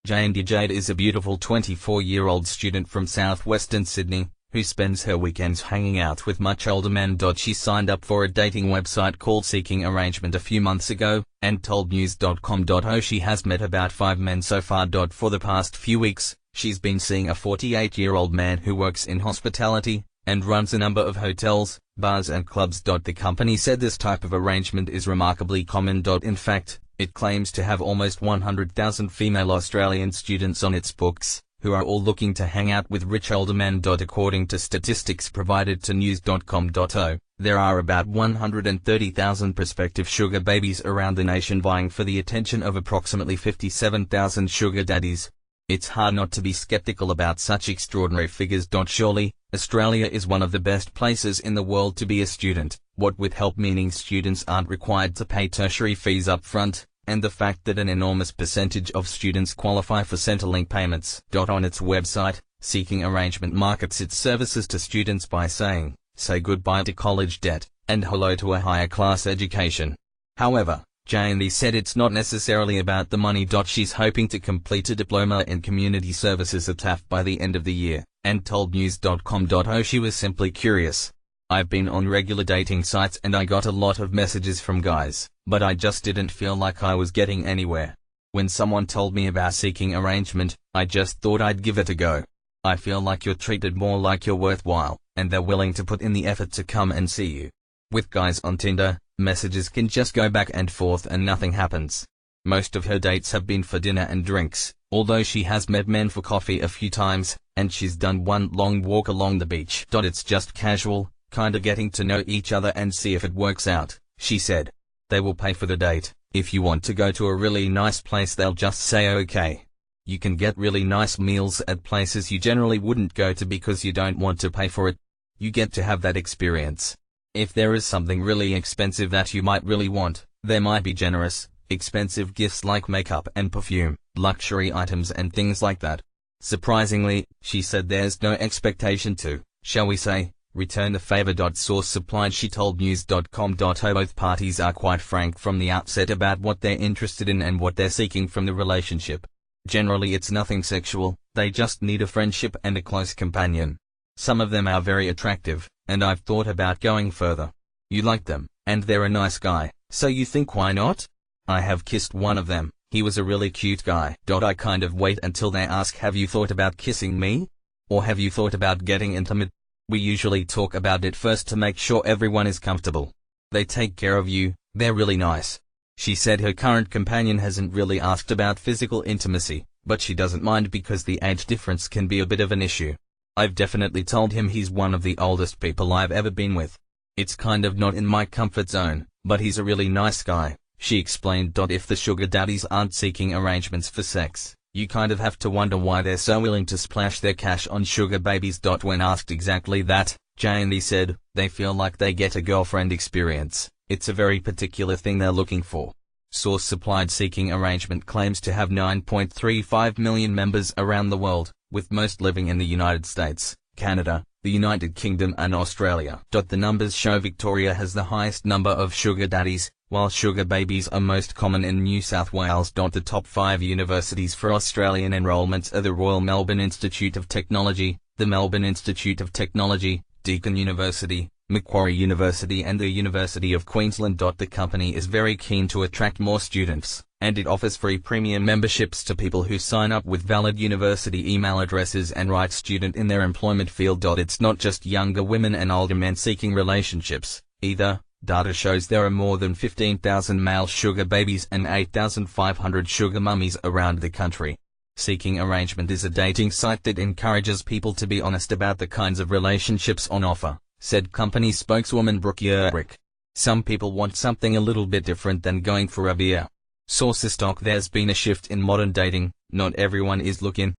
Jade is a beautiful 24-year-old student from southwestern Sydney, who spends her weekends hanging out with much older men. She signed up for a dating website called Seeking Arrangement a few months ago, and told news.com.au she has met about 5 men so far. For the past few weeks, she's been seeing a 48-year-old man who works in hospitality, and runs a number of hotels, bars and clubs. The company said this type of arrangement is remarkably common. In fact, it claims to have almost 100,000 female Australian students on its books, who are all looking to hang out with rich older men. According to statistics provided to news.com.au, there are about 130,000 prospective sugar babies around the nation vying for the attention of approximately 57,000 sugar daddies. It's hard not to be skeptical about such extraordinary figures. Surely, Australia is one of the best places in the world to be a student, what with help meaning students aren't required to pay tertiary fees up front, and the fact that an enormous percentage of students qualify for Centrelink payments. On its website, Seeking Arrangement markets its services to students by saying, "Say goodbye to college debt, and hello to a higher class education." However, Jane said it's not necessarily about the money. She's hoping to complete a diploma in community services at TAFE by the end of the year, and told news.com.au she was simply curious. "I've been on regular dating sites and I got a lot of messages from guys, but I just didn't feel like I was getting anywhere. When someone told me about Seeking Arrangement, I just thought I'd give it a go. I feel like you're treated more like you're worthwhile, and they're willing to put in the effort to come and see you. With guys on Tinder, messages can just go back and forth and nothing happens." Most of her dates have been for dinner and drinks, although she has met men for coffee a few times, and she's done one long walk along the beach. "It's just casual, kinda getting to know each other and see if it works out," she said. "They will pay for the date. If you want to go to a really nice place, they'll just say okay. You can get really nice meals at places you generally wouldn't go to because you don't want to pay for it. You get to have that experience. If there is something really expensive that you might really want, they might be generous, expensive gifts like makeup and perfume, luxury items and things like that. Surprisingly, she said there's no expectation to, shall we say, return the favor." Source supplied she told news.com.au both parties are quite frank from the outset about what they're interested in and what they're seeking from the relationship. Generally it's nothing sexual, they just need a friendship and a close companion. "Some of them are very attractive, and I've thought about going further. You like them, and they're a nice guy, so you think why not? I have kissed one of them, he was a really cute guy." I kind of wait until they ask, "Have you thought about kissing me? Or have you thought about getting intimate? We usually talk about it first to make sure everyone is comfortable. They take care of you, they're really nice." She said her current companion hasn't really asked about physical intimacy, but she doesn't mind because the age difference can be a bit of an issue. "I've definitely told him he's one of the oldest people I've ever been with. It's kind of not in my comfort zone, but he's a really nice guy," she explained. If the sugar daddies aren't seeking arrangements for sex, you kind of have to wonder why they're so willing to splash their cash on sugar babies. When asked exactly that, Jane said, "They feel like they get a girlfriend experience. It's a very particular thing they're looking for." Source supplied Seeking Arrangement claims to have 9.35 million members around the world, with most living in the United States, Canada, the United Kingdom and Australia. The numbers show Victoria has the highest number of sugar daddies, while sugar babies are most common in New South Wales. The top 5 universities for Australian enrolments are the Royal Melbourne Institute of Technology, the Melbourne Institute of Technology, Deakin University, Macquarie University and the University of Queensland. The company is very keen to attract more students, and it offers free premium memberships to people who sign up with valid university email addresses and write student in their employment field. It's not just younger women and older men seeking relationships, either. Data shows there are more than 15,000 male sugar babies and 8,500 sugar mummies around the country. Seeking Arrangement is a dating site that encourages people to be honest about the kinds of relationships on offer, said company spokeswoman Brooke Yerrick. "Some people want something a little bit different than going for a beer." Sources: There's been a shift in modern dating, not everyone is looking